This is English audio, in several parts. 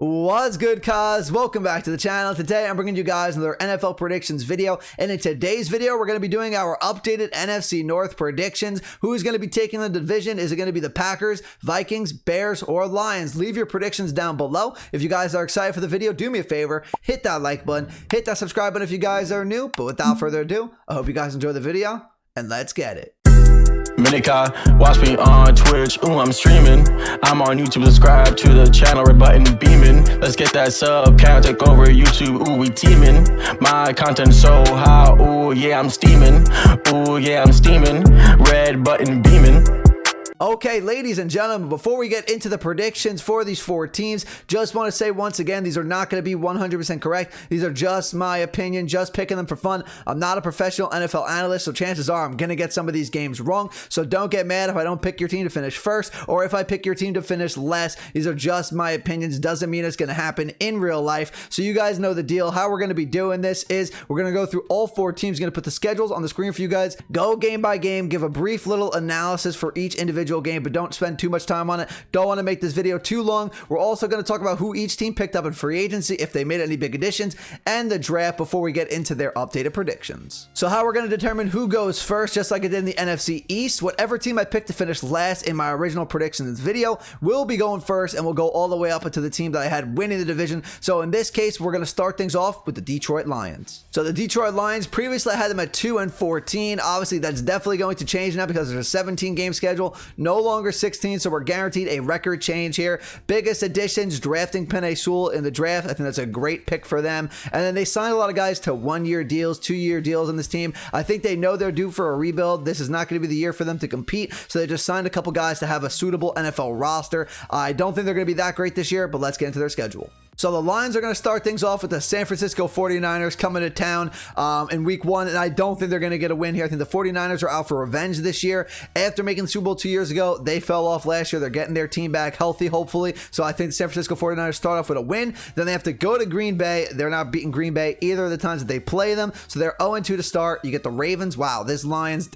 What's good, cuz? Welcome back to the channel. Today I'm bringing you guys another NFL predictions video, and in today's video we're going to be doing our updated NFC North predictions. Who's going to be taking the division? Is it going to be the Packers, Vikings, Bears, or Lions? Leave your predictions down below. If you guys are excited for the video, do me a favor, hit that like button, hit that subscribe button if you guys are new. But without further ado, I hope you guys enjoy the video, and let's get it. Minika, watch me on Twitch, ooh, I'm streaming. I'm on YouTube, subscribe to the channel, red button beaming. Let's get that sub count, take over YouTube, ooh, we teaming. My content so hot, ooh, yeah, I'm steaming. Ooh, yeah, I'm steaming, red button beaming. Okay, ladies and gentlemen, before we get into the predictions for these four teams, just want to say once again, these are not going to be 100% correct. These are just my opinion, just picking them for fun. I'm not a professional NFL analyst, so chances are I'm going to get some of these games wrong. So don't get mad if I don't pick your team to finish first, or if I pick your team to finish less. These are just my opinions. Doesn't mean it's going to happen in real life. So you guys know the deal. How we're going to be doing this is we're going to go through all four teams. Going to put the schedules on the screen for you guys. Go game by game, give a brief little analysis for each individual game, but don't spend too much time on it. Don't want to make this video too long. We're also going to talk about who each team picked up in free agency, if they made any big additions, and the draft before we get into their updated predictions. So how we're going to determine who goes first, just like I did in the NFC East, whatever team I picked to finish last in my original predictions video will be going first, and we'll go all the way up into the team that I had winning the division. So in this case, we're going to start things off with the Detroit Lions. So the Detroit Lions, previously I had them at 2-14. Obviously that's definitely going to change now because there's a 17 game schedule, no longer 16, so we're guaranteed a record change here. Biggest additions, drafting Penei Sewell in the draft. I think that's a great pick for them. And then they signed a lot of guys to 1-year deals, 2-year deals on this team. I think they know they're due for a rebuild. This is not going to be the year for them to compete, so they just signed a couple guys to have a suitable NFL roster. I don't think they're going to be that great this year, but let's get into their schedule. So the Lions are going to start things off with the San Francisco 49ers coming to town in week 1, and I don't think they're going to get a win here. I think the 49ers are out for revenge this year. After making the Super Bowl 2 years ago, they fell off last year. They're getting their team back healthy, hopefully. So I think the San Francisco 49ers start off with a win. Then they have to go to Green Bay. They're not beating Green Bay either of the times that they play them. So they're 0-2 to start. You get the Ravens. Wow, this Lions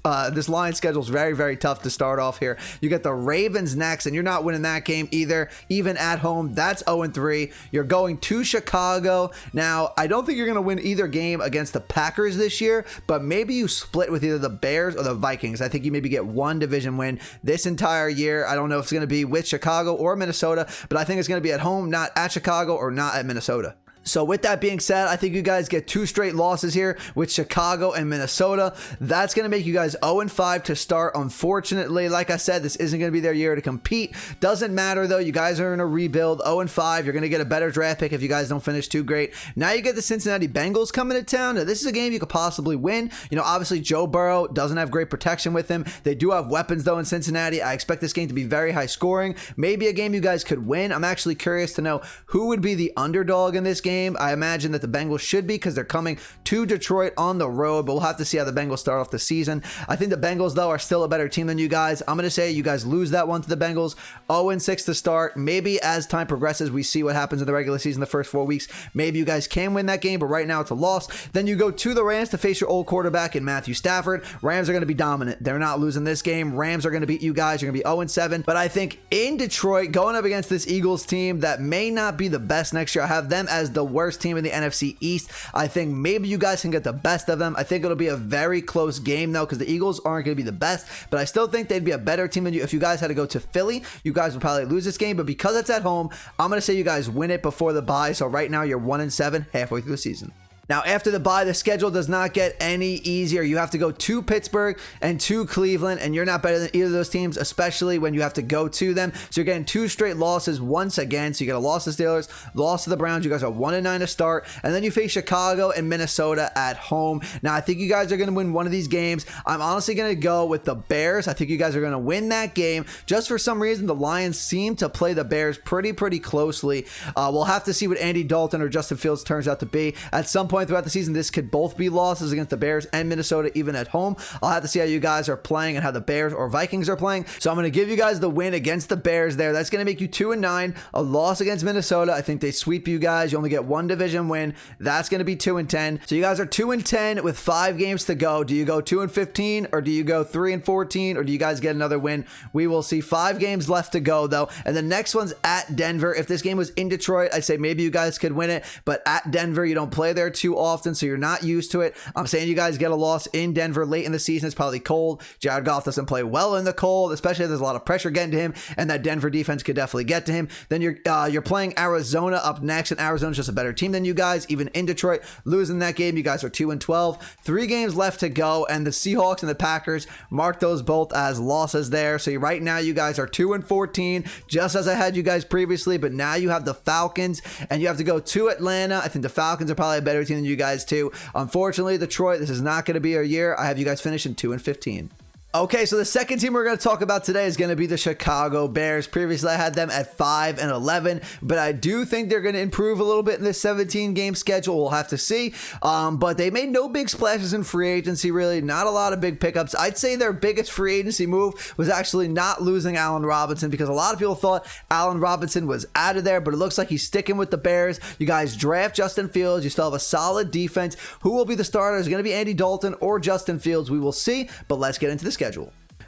schedule is very, very tough to start off here. You get the Ravens next, and you're not winning that game either, even at home. That's 0-3. You're going to Chicago. Now, I don't think you're going to win either game against the Packers this year, but maybe you split with either the Bears or the Vikings. I think you maybe get one division win this entire year. I don't know if it's going to be with Chicago or Minnesota, but I think it's going to be at home, not at Chicago or not at Minnesota. So with that being said, I think you guys get 2 straight losses here with Chicago and Minnesota. That's going to make you guys 0-5 to start. Unfortunately, like I said, this isn't going to be their year to compete. Doesn't matter though. You guys are in a rebuild. 0-5. You're going to get a better draft pick if you guys don't finish too great. Now you get the Cincinnati Bengals coming to town. Now this is a game you could possibly win. You know, obviously Joe Burrow doesn't have great protection with him. They do have weapons though in Cincinnati. I expect this game to be very high scoring. Maybe a game you guys could win. I'm actually curious to know who would be the underdog in this game. I imagine that the Bengals should be, because they're coming to Detroit on the road, but we'll have to see how the Bengals start off the season. I think the Bengals, though, are still a better team than you guys. I'm going to say you guys lose that one to the Bengals. 0-6 to start. Maybe as time progresses, we see what happens in the regular season the first 4 weeks. Maybe you guys can win that game, but right now it's a loss. Then you go to the Rams to face your old quarterback in Matthew Stafford. Rams are going to be dominant. They're not losing this game. Rams are going to beat you guys. You're going to be 0-7. But I think in Detroit, going up against this Eagles team that may not be the best next year, I have them as the worst team in the NFC East. I think maybe you guys can get the best of them. I think it'll be a very close game though, because the Eagles aren't going to be the best, but I still think they'd be a better team than you. If you guys had to go to Philly, you guys would probably lose this game, but because it's at home, I'm going to say you guys win it before the bye. So right now you're 1-7 halfway through the season. Now, after the bye, the schedule does not get any easier. You have to go to Pittsburgh and to Cleveland, and you're not better than either of those teams, especially when you have to go to them. So you're getting 2 straight losses once again. So you get a loss to the Steelers, loss to the Browns. You guys are 1-9 to start, and then you face Chicago and Minnesota at home. Now, I think you guys are going to win one of these games. I'm honestly going to go with the Bears. I think you guys are going to win that game. Just for some reason, the Lions seem to play the Bears pretty closely. We'll have to see what Andy Dalton or Justin Fields turns out to be. At some point, point throughout the season, this could both be losses against the Bears and Minnesota, even at home. I'll have to see how you guys are playing and how the Bears or Vikings are playing. So I'm going to give you guys the win against the Bears there. That's going to make you 2-9. A loss against Minnesota, I think they sweep you guys. You only get one division win. That's going to be 2-10. So you guys are 2-10 with 5 games to go. Do you go 2-15 or do you go 3-14 or do you guys get another win? We will see. 5 games left to go though. And the next one's at Denver. If this game was in Detroit, I'd say maybe you guys could win it, but at Denver, you don't play there too often, so you're not used to it. I'm saying you guys get a loss in Denver late in the season. It's probably cold. Jared Goff doesn't play well in the cold, especially if there's a lot of pressure getting to him, and that Denver defense could definitely get to him. Then you're playing Arizona up next, and Arizona's just a better team than you guys. Even in Detroit, losing that game, you guys are 2-12. 3 games left to go, and the Seahawks and the Packers, mark those both as losses there. So right now, you guys are 2-14, just as I had you guys previously, but now you have the Falcons, and you have to go to Atlanta. I think the Falcons are probably a better team than you guys too. Unfortunately, Detroit, this is not going to be your year. I have you guys finishing 2-15. Okay, so the second team we're going to talk about today is going to be the Chicago Bears. Previously, I had them at 5-11, but I do think they're going to improve a little bit in this 17-game schedule. We'll have to see. But they made no big splashes in free agency, really. Not a lot of big pickups. I'd say their biggest free agency move was actually not losing Allen Robinson, because a lot of people thought Allen Robinson was out of there, but it looks like he's sticking with the Bears. You guys draft Justin Fields. You still have a solid defense. Who will be the starter? Is it going to be Andy Dalton or Justin Fields? We will see, but let's get into the schedule.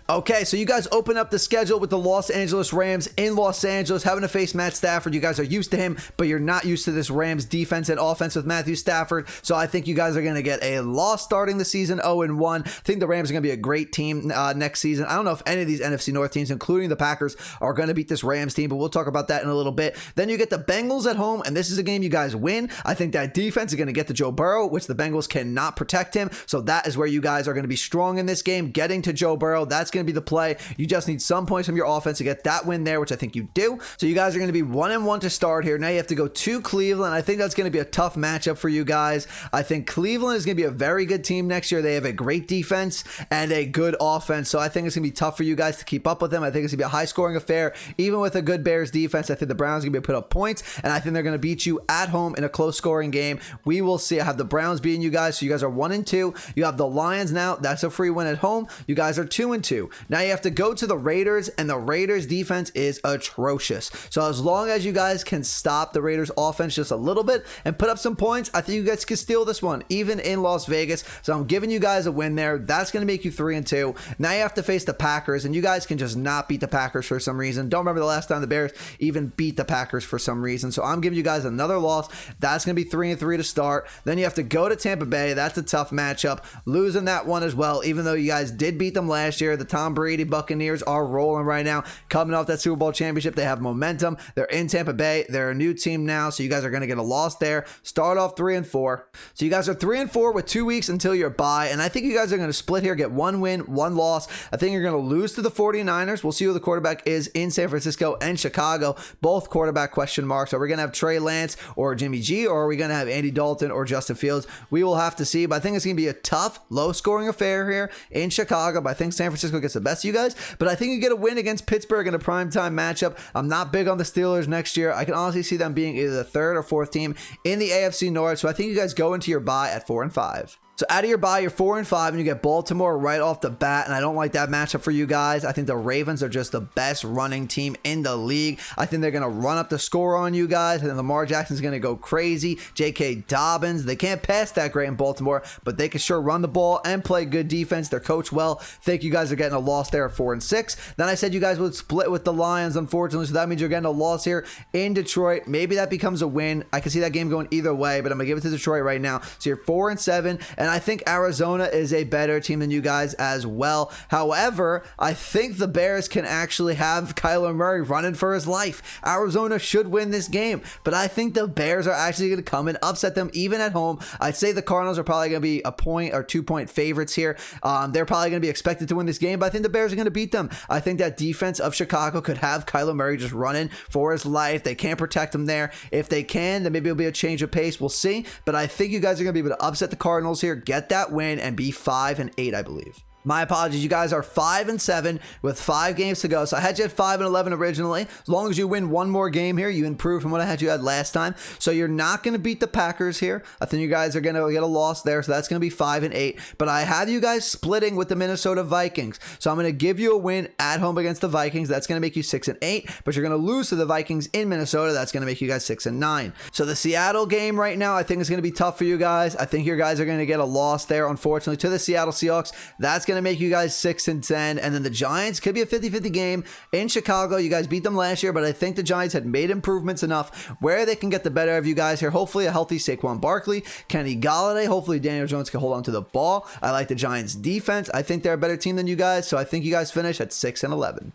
Okay, so you guys open up the schedule with the Los Angeles Rams in Los Angeles, having to face Matt Stafford. You guys are used to him, but you're not used to this Rams defense and offense with Matthew Stafford. So I think you guys are going to get a loss starting the season, 0-1. I think the Rams are going to be a great team next season. I don't know if any of these NFC North teams, including the Packers, are going to beat this Rams team, but we'll talk about that in a little bit. Then you get the Bengals at home, and this is a game you guys win. I think that defense is going to get to Joe Burrow, which the Bengals cannot protect him. So that is where you guys are going to be strong in this game, getting to Joe Burrow. That's going to be the play. You just need some points from your offense to get that win there, which I think you do. So you guys are going to be 1-1 to start here. Now you have to go to Cleveland. I think that's going to be a tough matchup for you guys. I think Cleveland is going to be a very good team next year. They have a great defense and a good offense. So I think it's going to be tough for you guys to keep up with them. I think it's going to be a high scoring affair. Even with a good Bears defense, I think the Browns are going to be put up points, and I think they're going to beat you at home in a close scoring game. We will see. I have the Browns beating you guys. So you guys are 1-2. You have the Lions now. That's a free win at home. You guys are 2-2. Now you have to go to the Raiders, and the Raiders defense is atrocious. So as long as you guys can stop the Raiders offense just a little bit and put up some points, I think you guys can steal this one, even in Las Vegas. So I'm giving you guys a win there. That's going to make you 3-2. Now you have to face the Packers, and you guys can just not beat the Packers for some reason. Don't remember the last time the Bears even beat the Packers for some reason. So I'm giving you guys another loss. That's going to be 3-3 to start. Then you have to go to Tampa Bay. That's a tough matchup. Losing that one as well, even though you guys did beat them last year. The Tom Brady Buccaneers are rolling right now, coming off that Super Bowl championship. They have momentum. They're in Tampa Bay. They're a new team now, so you guys are going to get a loss there. Start off 3-4. So you guys are 3-4 with 2 weeks until your bye, and I think you guys are going to split here, get 1 win, 1 loss. I think you're going to lose to the 49ers. We'll see who the quarterback is in San Francisco and Chicago. Both quarterback question marks. Are we going to have Trey Lance or Jimmy G, or are we going to have Andy Dalton or Justin Fields? We will have to see, but I think it's going to be a tough, low-scoring affair here in Chicago, but I think San Francisco gets the best of you guys, but I think you get a win against Pittsburgh in a primetime matchup. I'm not big on the Steelers next year. I can honestly see them being either the 3rd or 4th team in the AFC North, so I think you guys go into your bye at 4-5. So out of your bye, you're 4-5, and you get Baltimore right off the bat, and I don't like that matchup for you guys. I think the Ravens are just the best running team in the league. I think they're going to run up the score on you guys, and then Lamar Jackson's going to go crazy. J.K. Dobbins, they can't pass that great in Baltimore, but they can sure run the ball and play good defense. They're coached well. Think you guys are getting a loss there at 4-6. Then I said you guys would split with the Lions, unfortunately, so that means you're getting a loss here in Detroit. Maybe that becomes a win. I can see that game going either way, but I'm going to give it to Detroit right now. So you're 4-7, and I think Arizona is a better team than you guys as well. However, I think the Bears can actually have Kyler Murray running for his life. Arizona should win this game, but I think the Bears are actually going to come and upset them even at home. I'd say the Cardinals are probably going to be a 1 or 2 point favorites here. They're probably going to be expected to win this game, but I think the Bears are going to beat them. I think that defense of Chicago could have Kyler Murray just running for his life. They can't protect him there. If they can, then maybe it'll be a change of pace. We'll see, but I think you guys are going to be able to upset the Cardinals here, get that win, and be 5-8, I believe. My apologies. You guys are 5-7 with 5 games to go. So I had you at 5-11 originally. As long as you win one more game here, you improve from what I had you at last time. So you're not going to beat the Packers here. I think you guys are going to get a loss there. So that's going to be 5-8. But I have you guys splitting with the Minnesota Vikings. So I'm going to give you a win at home against the Vikings. That's going to make you 6-8. But you're going to lose to the Vikings in Minnesota. That's going to make you guys 6-9. So the Seattle game right now, I think is going to be tough for you guys. I think your guys are going to get a loss there, unfortunately, to the Seattle Seahawks. That's going to make you guys 6-10, and then the Giants could be a 50-50 game in Chicago. You guys beat them last year, but I think the Giants had made improvements enough where they can get the better of you guys here. Hopefully a healthy Saquon Barkley, Kenny Golladay. Hopefully Daniel Jones can hold on to the ball. I like the Giants defense. I think they're a better team than you guys, so I think you guys finish at 6-11.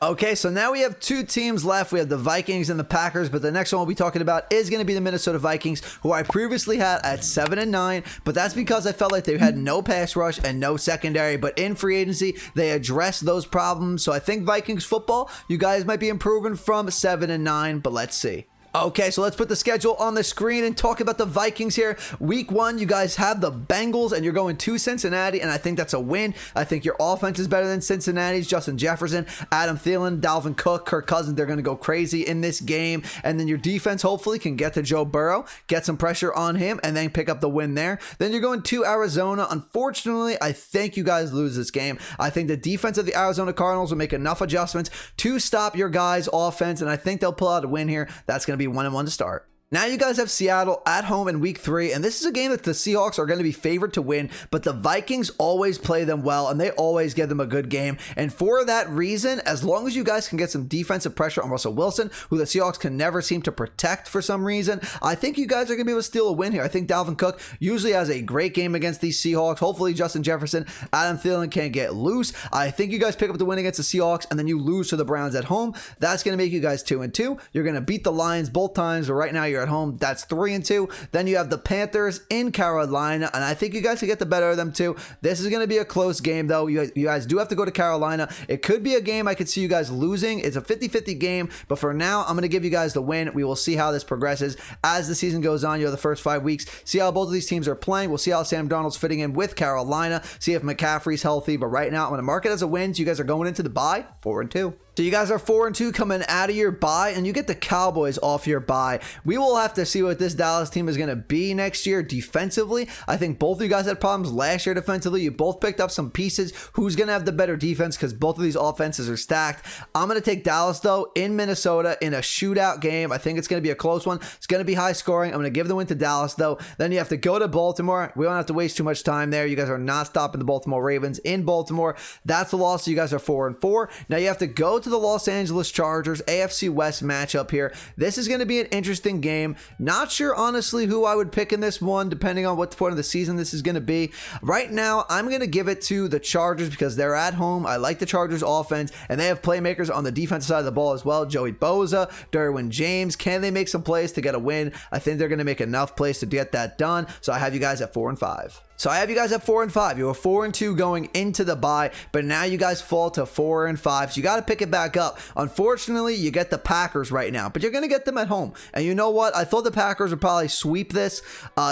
Okay, so now we have 2 teams left. We have the Vikings and the Packers, but the next one we'll be talking about is going to be the Minnesota Vikings, who I previously had at 7-9, but that's because I felt like they had no pass rush and no secondary, but in free agency, they addressed those problems. So I think Vikings football, you guys might be improving from 7-9, but let's see. Okay, so let's put the schedule on the screen and talk about the Vikings here. Week 1, you guys have the Bengals, and you're going to Cincinnati, and I think that's a win. I think your offense is better than Cincinnati's. Justin Jefferson, Adam Thielen, Dalvin Cook, Kirk Cousins, they're going to go crazy in this game. And then your defense hopefully can get to Joe Burrow, get some pressure on him, and then pick up the win there. Then you're going to Arizona. Unfortunately, I think you guys lose this game. I think the defense of the Arizona Cardinals will make enough adjustments to stop your guys' offense, and I think they'll pull out a win here. That's going to be 1-1 to start. Now you guys have Seattle at home in week 3, and this is a game that the Seahawks are going to be favored to win, but the Vikings always play them well, and they always give them a good game. And for that reason, as long as you guys can get some defensive pressure on Russell Wilson, who the Seahawks can never seem to protect for some reason, I think you guys are going to be able to steal a win here. I think Dalvin Cook usually has a great game against these Seahawks. Hopefully Justin Jefferson, Adam Thielen can't get loose. I think you guys pick up the win against the Seahawks, and then you lose to the Browns at home. That's going to make you guys 2-2. You're going to beat the Lions both times, but right now you're at home. That's 3-2. Then you have the Panthers in Carolina, and I think you guys can get the better of them too. This is going to be a close game, though. You guys do have to go to Carolina. It could be a game I could see you guys losing. It's a 50-50 game, but for now, I'm going to give you guys the win. We will see how this progresses as the season goes on. You have the first 5 weeks. See how both of these teams are playing. We'll see how Sam Darnold's fitting in with Carolina. See if McCaffrey's healthy, but right now, I'm going to mark it as a win. So you guys are going into the bye 4-2. So you guys are 4-2 coming out of your bye, and you get the Cowboys off your bye. We will have to see what this Dallas team is going to be next year defensively. I think both of you guys had problems last year defensively. You both picked up some pieces. Who's going to have the better defense, because both of these offenses are stacked. I'm going to take Dallas, though, in Minnesota in a shootout game. I think it's going to be a close one. It's going to be high scoring. I'm going to give the win to Dallas, though. Then you have to go to Baltimore. We don't have to waste too much time there. You guys are not stopping the Baltimore Ravens in Baltimore. That's the loss. So you guys are 4-4. Now you have to go to the Los Angeles Chargers AFC West matchup here. This is going to be an interesting game. Not sure, honestly, who I would pick in this one, depending on what point of the season this is going to be. Right now, I'm going to give it to the Chargers because they're at home. I like the Chargers offense, and they have playmakers on the defensive side of the ball as well. Joey Bosa, Derwin James. Can they make some plays to get a win? I think they're going to make enough plays to get that done. So I have you guys at 4-5. So I have you guys at 4-5. You were 4-2 going into the bye, but now you guys fall to 4-5. So you got to pick it back up. Unfortunately, you get the Packers right now, but you're going to get them at home. And you know what? I thought the Packers would probably sweep this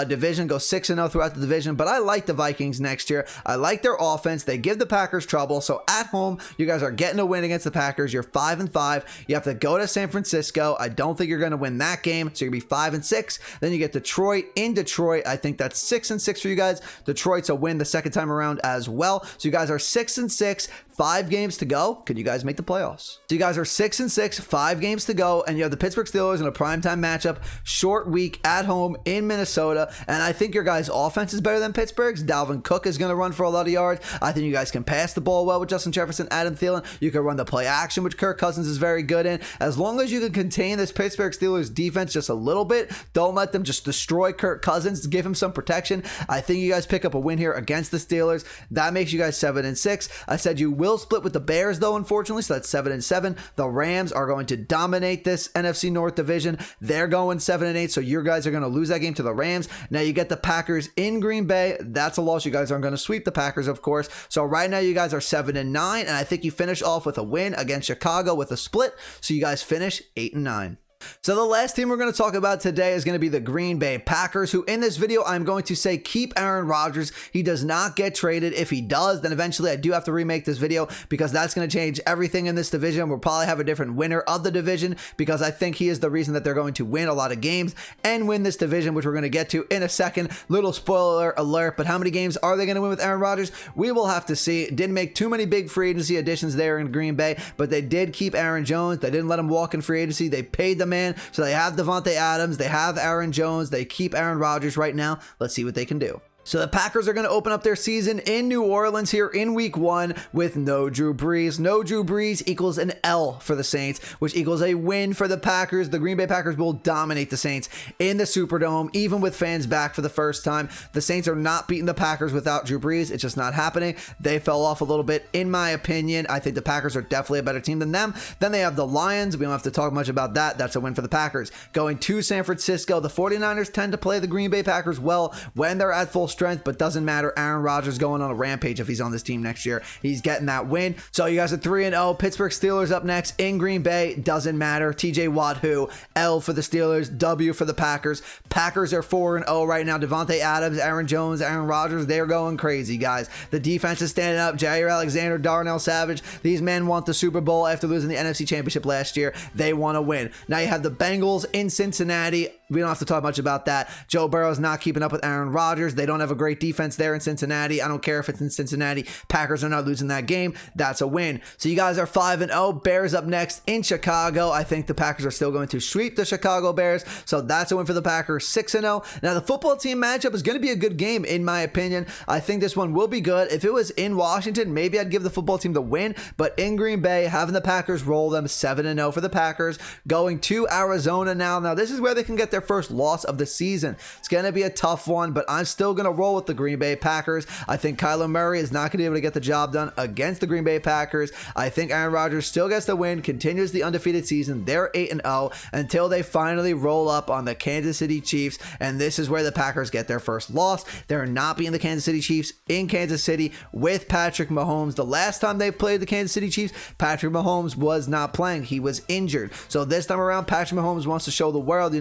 division, go 6-0 throughout the division, but I like the Vikings next year. I like their offense. They give the Packers trouble. So at home, you guys are getting a win against the Packers. You're 5-5. You have to go to San Francisco. I don't think you're going to win that game. So you're going to be 5-6. Then you get Detroit in Detroit. I think that's 6-6 for you guys. Detroit's a win the second time around as well. So you guys are 6-6, 5 games to go. Could you guys make the playoffs? So you guys are 6-6, 5 games to go, and you have the Pittsburgh Steelers in a primetime matchup, short week at home in Minnesota. And I think your guys' offense is better than Pittsburgh's. Dalvin Cook is going to run for a lot of yards. I think you guys can pass the ball well with Justin Jefferson, Adam Thielen. You can run the play action, which Kirk Cousins is very good in. As long as you can contain this Pittsburgh Steelers defense just a little bit, don't let them just destroy Kirk Cousins. Give him some protection. I think you guys pick up a win here against the Steelers. That makes you guys 7-6. I said you will split with the Bears, though, unfortunately, so that's 7-7. The Rams are going to dominate this NFC North division. They're going 7-8, so your guys are going to lose that game to the Rams. Now you get the Packers in Green Bay. That's a loss. You guys aren't going to sweep the Packers, of course. So right now you guys are 7-9, and I think you finish off with a win against Chicago with a split, so you guys finish 8-9. So the last team we're going to talk about today is going to be the Green Bay Packers, who in this video I'm going to say keep Aaron Rodgers. He does not get traded. If he does, then eventually I do have to remake this video because that's going to change everything in this division. We'll probably have a different winner of the division because I think he is the reason that they're going to win a lot of games and win this division, which we're going to get to in a second. Little spoiler alert, but how many games are they going to win with Aaron Rodgers? We will have to see. Didn't make too many big free agency additions there in Green Bay, but they did keep Aaron Jones. They didn't let him walk in free agency. They paid the man. So they have Devontae Adams, they have Aaron Jones, they keep Aaron Rodgers right now. Let's see what they can do. So the Packers are going to open up their season in New Orleans here in week 1 with no Drew Brees. No Drew Brees equals an L for the Saints, which equals a win for the Packers. The Green Bay Packers will dominate the Saints in the Superdome, even with fans back for the first time. The Saints are not beating the Packers without Drew Brees. It's just not happening. They fell off a little bit, in my opinion. I think the Packers are definitely a better team than them. Then they have the Lions. We don't have to talk much about that. That's a win for the Packers. Going to San Francisco, the 49ers tend to play the Green Bay Packers well when they're at full strength, but doesn't matter. Aaron Rodgers going on a rampage if he's on this team next year. He's getting that win. So you guys are 3-0. Pittsburgh Steelers up next in Green Bay. Doesn't matter. TJ Watt, who? L for the Steelers, W for the Packers. Packers are 4-0 right now. Devontae Adams, Aaron Jones, Aaron Rodgers, they're going crazy, guys. The defense is standing up. Jair Alexander, Darnell Savage. These men want the Super Bowl after losing the NFC Championship last year. They want to win. Now you have the Bengals in Cincinnati. We don't have to talk much about that. Joe Burrow's not keeping up with Aaron Rodgers. They don't have a great defense there in Cincinnati. I don't care if it's in Cincinnati. Packers are not losing that game. That's a win. So you guys are 5-0. Bears up next in Chicago. I think the Packers are still going to sweep the Chicago Bears. So that's a win for the Packers. 6-0. Now the football team matchup is going to be a good game in my opinion. I think this one will be good. If it was in Washington, maybe I'd give the football team the win. But in Green Bay, having the Packers roll them, 7-0 for the Packers. Going to Arizona now. Now this is where they can get their first loss of the season. It's going to be a tough one, but I'm still going to roll with the Green Bay Packers. I think Kyler Murray is not going to be able to get the job done against the Green Bay Packers. I think Aaron Rodgers still gets the win, continues the undefeated season. They're 8-0 until they finally roll up on the Kansas City Chiefs, and this is where the Packers get their first loss. They're not beating the Kansas City Chiefs in Kansas City with Patrick Mahomes. The last time they played the Kansas City Chiefs, Patrick Mahomes was not playing. He was injured. So this time around, Patrick Mahomes wants to show the world,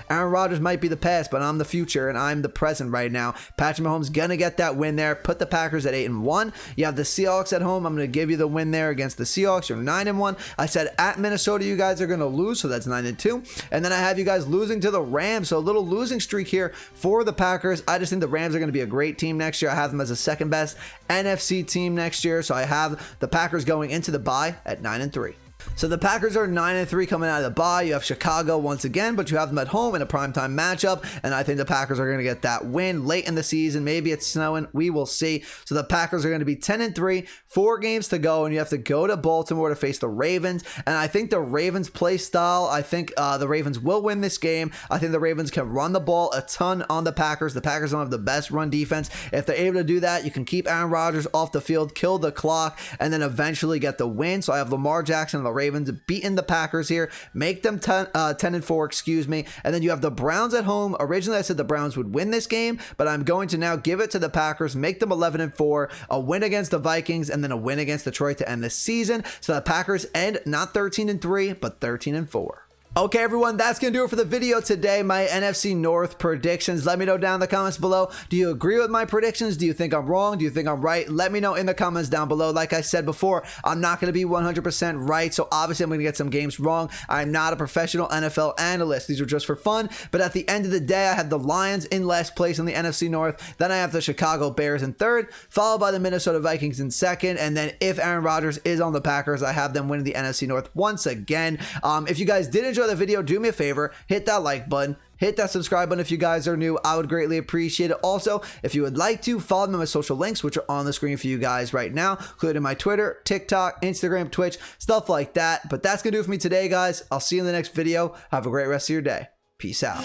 Aaron Rodgers might be the past, but I'm the future and I'm the present right now. Patrick Mahomes gonna get that win there. Put the Packers at 8-1. You have the Seahawks at home. I'm gonna give you the win there against the Seahawks. You're 9-1. I said at Minnesota you guys are gonna lose, so that's 9-2. And then I have you guys losing to the Rams, so a little losing streak here for the Packers. I just think the Rams are gonna be a great team next year. I have them as the second best NFC team next year, so I have the Packers going into the bye at 9-3. So the Packers are 9-3 coming out of the bye. You have Chicago once again, but you have them at home in a primetime matchup, and I think the Packers are going to get that win late in the season. Maybe it's snowing. We will see. So the Packers are going to be 10-3, 4 games to go, and you have to go to Baltimore to face the Ravens, and I think the Ravens play style, I think the Ravens will win this game. I think the Ravens can run the ball a ton on the Packers. The Packers don't have the best run defense. If they're able to do that, you can keep Aaron Rodgers off the field, kill the clock, and then eventually get the win. So I have Lamar Jackson and the Ravens beating the Packers here, make them 10-4, excuse me. And then you have the Browns at home. Originally I said the Browns would win this game, but I'm going to now give it to the Packers, make them 11-4, a win against the Vikings, and then a win against Detroit to end the season. So the Packers end not 13-3, but 13-4. Okay, everyone, that's going to do it for the video today. My NFC North predictions. Let me know down in the comments below. Do you agree with my predictions? Do you think I'm wrong? Do you think I'm right? Let me know in the comments down below. Like I said before, I'm not going to be 100% right, so obviously I'm going to get some games wrong. I'm not a professional NFL analyst. These are just for fun, but at the end of the day, I had the Lions in last place in the NFC North. Then I have the Chicago Bears in third, followed by the Minnesota Vikings in second, and then if Aaron Rodgers is on the Packers, I have them winning the NFC North once again. If you guys did enjoy the video, do me a favor, hit that like button, hit that subscribe button if you guys are new. I would greatly appreciate it. Also, if you would like to, follow me on my social links, which are on the screen for you guys right now, including my Twitter, TikTok, Instagram, Twitch, stuff like that. But that's gonna do it for me today, guys. I'll see you in the next video. Have a great rest of your day. Peace out.